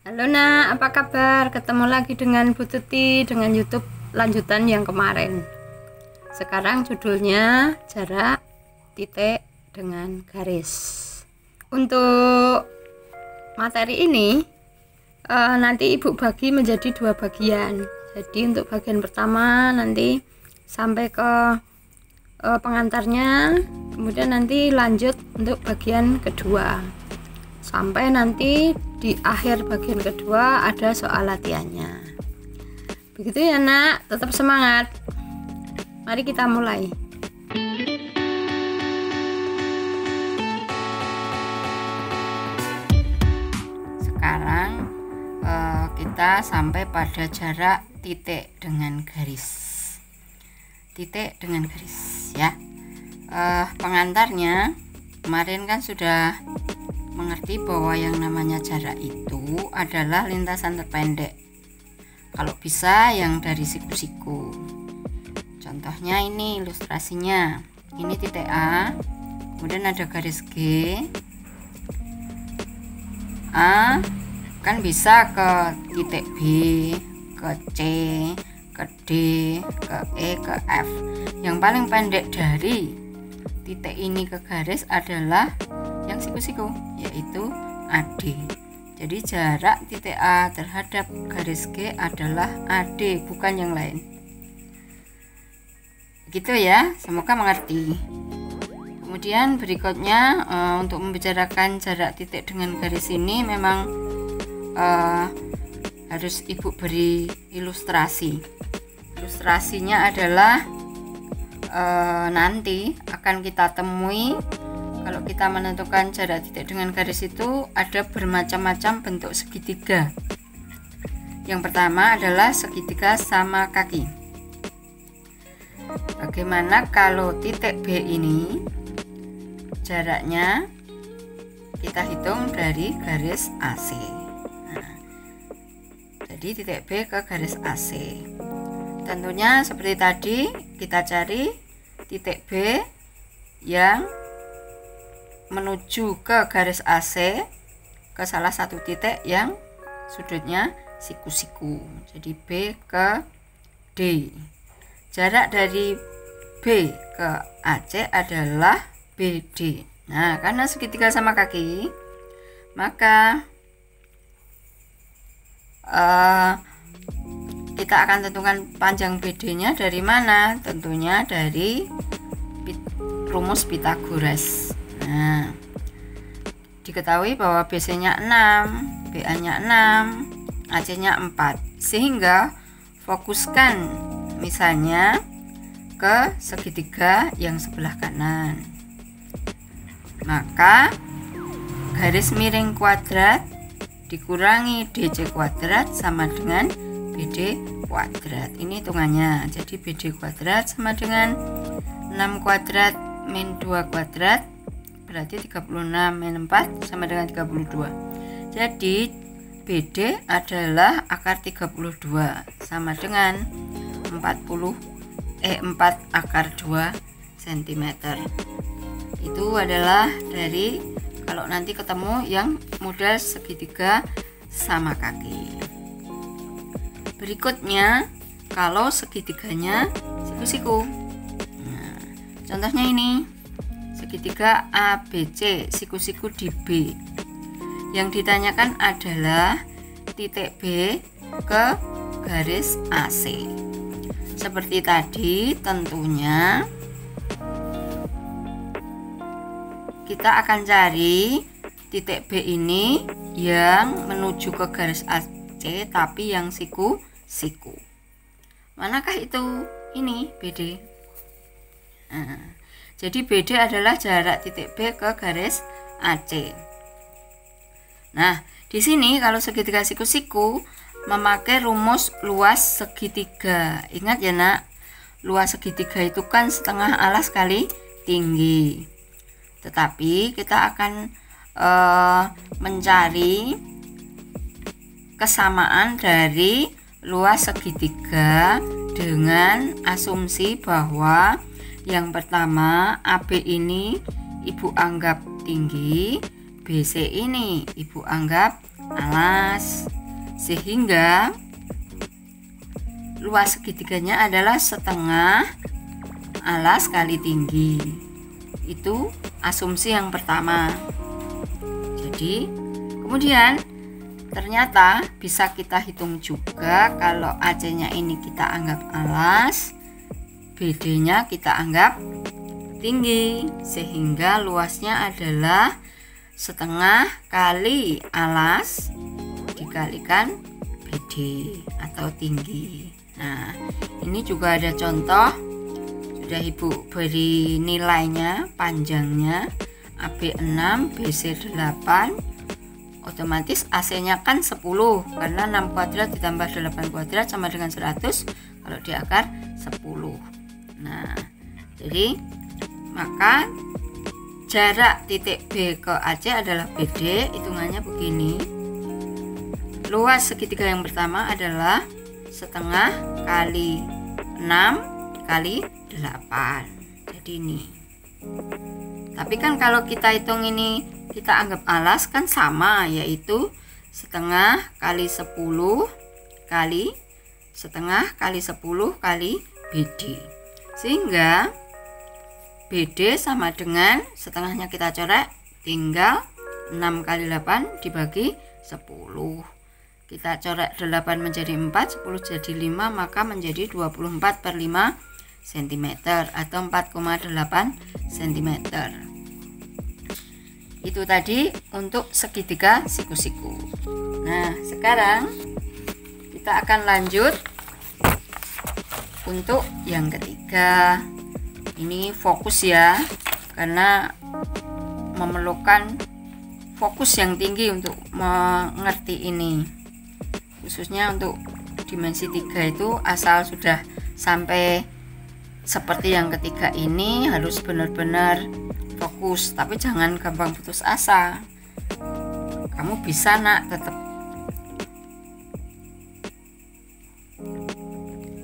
Halo nak, apa kabar? Ketemu lagi dengan Bu Tuti dengan YouTube lanjutan yang kemarin. Sekarang judulnya jarak titik dengan garis. Untuk materi ini nanti ibu bagi menjadi dua bagian. Jadi untuk bagian pertama nanti sampai ke pengantarnya, kemudian nanti lanjut untuk bagian kedua. Sampai nanti di akhir bagian kedua ada soal latihannya. Begitu ya nak, tetap semangat. Mari kita mulai. Sekarang kita sampai pada jarak titik dengan garis. Titik dengan garis ya. Pengantarnya kemarin kan sudah mengerti bahwa yang namanya jarak itu adalah lintasan terpendek. Kalau bisa yang dari siku-siku. Contohnya ini ilustrasinya. Ini titik A, kemudian ada garis G. A kan bisa ke titik B, ke C, ke D, ke E, ke F. Yang paling pendek dari titik ini ke garis adalah yang siku-siku, yaitu AD. Jadi jarak titik A terhadap garis G adalah AD, bukan yang lain. Begitu ya, semoga mengerti. Kemudian berikutnya untuk membicarakan jarak titik dengan garis ini memang harus ibu beri ilustrasi. Ilustrasinya adalah nanti akan kita temui. Kalau kita menentukan jarak titik dengan garis itu ada bermacam-macam bentuk segitiga. Yang pertama adalah segitiga sama kaki. Bagaimana kalau titik B ini jaraknya kita hitung dari garis AC. Jadi titik B ke garis AC. Tentunya seperti tadi kita cari titik B yang menuju ke garis AC ke salah satu titik yang sudutnya siku-siku. Jadi B ke D. Jarak dari B ke AC adalah BD. Nah, karena segitiga sama kaki, maka kita akan tentukan panjang BD-nya dari mana? Tentunya dari rumus Pythagoras. Nah, diketahui bahwa BC-nya 6, BA-nya 6, AC-nya 4. Sehingga fokuskan misalnya ke segitiga yang sebelah kanan. Maka garis miring kuadrat dikurangi DC kuadrat sama dengan BD kuadrat. Ini hitungannya. Jadi BD kuadrat sama dengan 6 kuadrat min 2 kuadrat, berarti 36 min 4 sama dengan 32. Jadi BD adalah akar 32 sama dengan 4 akar 2 cm. Itu adalah dari kalau nanti ketemu yang model segitiga sama kaki. Berikutnya kalau segitiganya siku-siku. Nah, contohnya ini segitiga ABC, siku-siku di B. Yang ditanyakan adalah titik B ke garis AC. Seperti tadi, tentunya kita akan cari titik B ini yang menuju ke garis AC tapi yang siku-siku. Manakah itu? Ini BD. Nah, jadi BD adalah jarak titik B ke garis AC. Nah, di sini kalau segitiga siku-siku memakai rumus luas segitiga. Ingat ya nak, luas segitiga itu kan setengah alas kali tinggi. Tetapi kita akan mencari kesamaan dari luas segitiga dengan asumsi bahwa yang pertama AB ini ibu anggap tinggi, BC ini ibu anggap alas. sehingga luas segitiganya adalah setengah alas kali tinggi. Itu asumsi yang pertama. Jadi kemudian ternyata bisa kita hitung juga, kalau AC-nya ini kita anggap alas, BD-nya kita anggap tinggi, sehingga luasnya adalah setengah kali alas dikalikan BD atau tinggi. Nah, ini juga ada contoh, sudah Ibu beri nilainya, panjangnya AB 6, BC 8. Otomatis AC-nya kan 10, karena 6 kuadrat ditambah 8 kuadrat sama dengan 100 kalau di akar 10. Nah, jadi maka jarak titik B ke AC adalah BD. Hitungannya begini. Luas segitiga yang pertama adalah setengah kali 6 kali 8. Jadi ini. Tapi kan kalau kita hitung ini, kita anggap alas kan sama, yaitu setengah kali 10 kali setengah kali 10 kali BD, sehingga BD sama dengan setengahnya kita coret, tinggal 6 kali 8 dibagi 10. Kita coret 8 menjadi 4, 10 jadi 5, maka menjadi 24/5 cm atau 4,8 cm. Itu tadi untuk segitiga siku-siku. Nah, sekarang kita akan lanjut untuk yang ketiga. Ini fokus ya, karena memerlukan fokus yang tinggi untuk mengerti ini. Khususnya untuk dimensi 3 itu, asal sudah sampai seperti yang ketiga ini harus benar-benar fokus, tapi jangan gampang putus asa. Kamu bisa nak, tetap.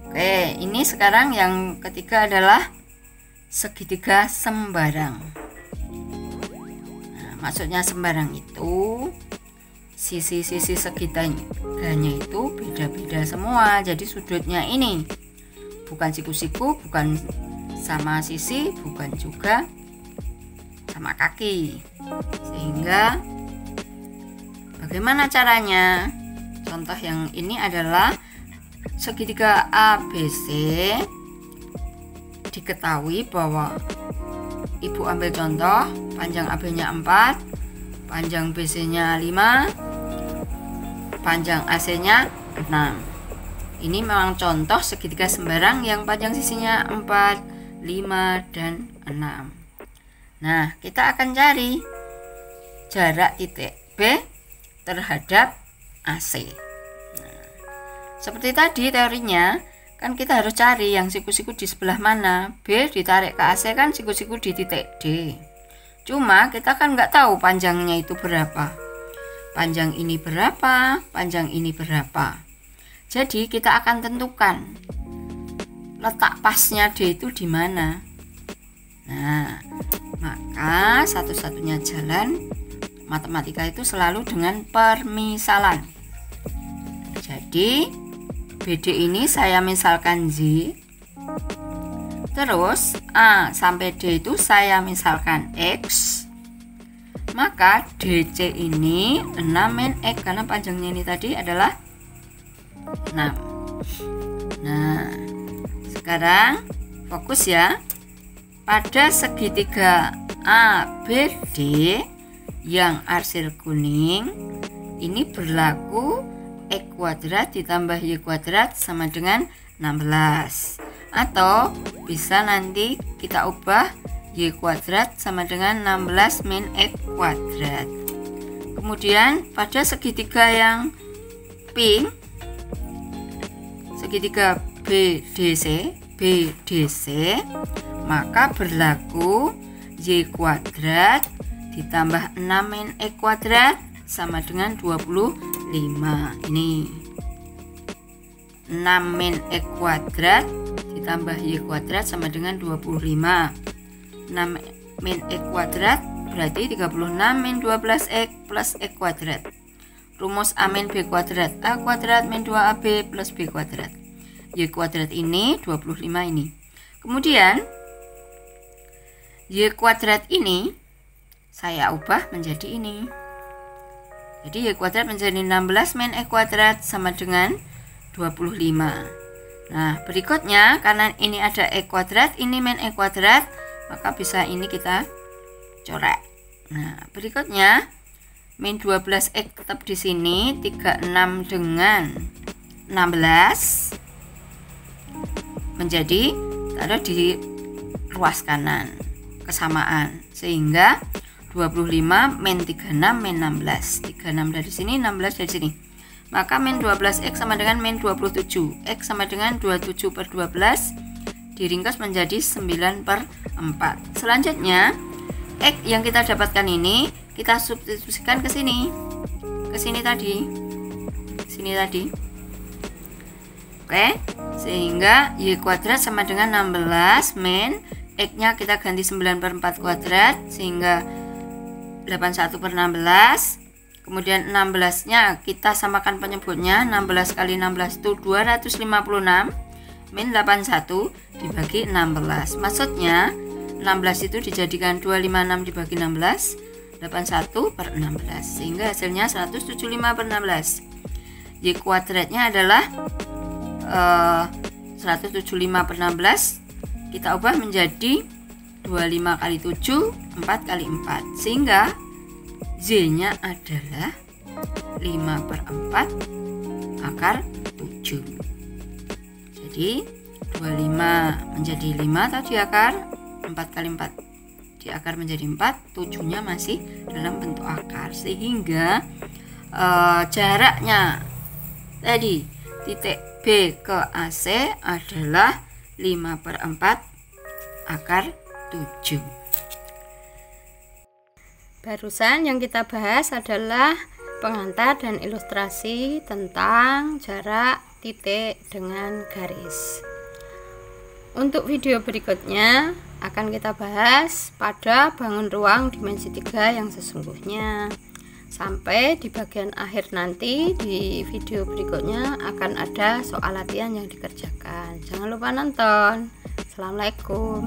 Oke, ini sekarang yang ketiga adalah segitiga sembarang. Nah, maksudnya sembarang itu sisi-sisi segitiganya itu beda-beda semua. Jadi sudutnya ini bukan siku-siku, bukan sama sisi, bukan juga sama kaki. Sehingga bagaimana caranya? Contoh yang ini adalah segitiga ABC. Diketahui bahwa Ibu ambil contoh, panjang AB-nya 4, panjang BC-nya 5, panjang AC-nya 6. Ini memang contoh segitiga sembarang yang panjang sisinya 4, 5, dan 6. Nah, kita akan cari jarak titik B terhadap AC. Nah, seperti tadi teorinya, kan kita harus cari yang siku-siku di sebelah mana. B ditarik ke AC kan siku-siku di titik D. Cuma kita kan nggak tahu panjangnya itu berapa. Panjang ini berapa, panjang ini berapa. Jadi kita akan tentukan letak pasnya D itu di mana. Nah, maka satu-satunya jalan matematika itu selalu dengan permisalan. Jadi BD ini saya misalkan Z, terus A sampai D itu saya misalkan X, maka DC ini 6 min X, karena panjangnya ini tadi adalah 6. Nah, sekarang fokus ya. Pada segitiga ABD yang arsil kuning, ini berlaku X kuadrat ditambah Y kuadrat sama dengan 16. Atau bisa nanti kita ubah Y kuadrat sama dengan 16 min X kuadrat. Kemudian pada segitiga yang pink, segitiga BDC, maka berlaku Y kuadrat ditambah 6 min X kuadrat sama dengan 25. Ini 6 min X kuadrat ditambah Y kuadrat sama dengan 25. 6 min X kuadrat berarti 36 min 12X plus X kuadrat. rumus A min B kuadrat. A kuadrat min 2AB plus B kuadrat. Y kuadrat ini 25 ini. Kemudian Y kuadrat ini saya ubah menjadi ini. Jadi Y kuadrat menjadi 16 min E kuadrat sama dengan 25. Nah, berikutnya karena ini ada E kuadrat, ini min E kuadrat, maka bisa ini kita coret. Nah, berikutnya min 12X tetap di sini, 36 dengan 16 menjadi taruh di ruas kanan kesamaan, sehingga 25 min 36 min 16, 36 dari sini, 16 dari sini, maka min 12X sama dengan min 27, X sama dengan 27 per 12 diringkas menjadi 9 per 4. Selanjutnya X yang kita dapatkan ini kita substitusikan ke sini tadi, oke, sehingga Y kuadrat sama dengan 16 min X nya kita ganti 9 per 4 kuadrat sehingga 81 per 16. Kemudian 16 nya kita samakan penyebutnya, 16 kali 16 itu 256 min 81 dibagi 16, maksudnya 16 itu dijadikan 256 dibagi 16, 81 per 16, sehingga hasilnya 175 per 16. Y kuadratnya adalah 175 per 16 kita ubah menjadi 25 kali 7, 4 kali 4, sehingga Z nya adalah 5 per 4 akar 7. Jadi 25 menjadi 5 atau di akar, 4 kali 4 di akar menjadi 4, 7 nya masih dalam bentuk akar, sehingga jaraknya tadi titik B ke AC adalah 5 per 4 akar 7. Barusan yang kita bahas adalah pengantar dan ilustrasi tentang jarak titik dengan garis. Untuk video berikutnya akan kita bahas pada bangun ruang dimensi 3 yang sesungguhnya. Sampai di bagian akhir nanti di video berikutnya akan ada soal latihan yang dikerjakan. Jangan lupa nonton. Assalamualaikum.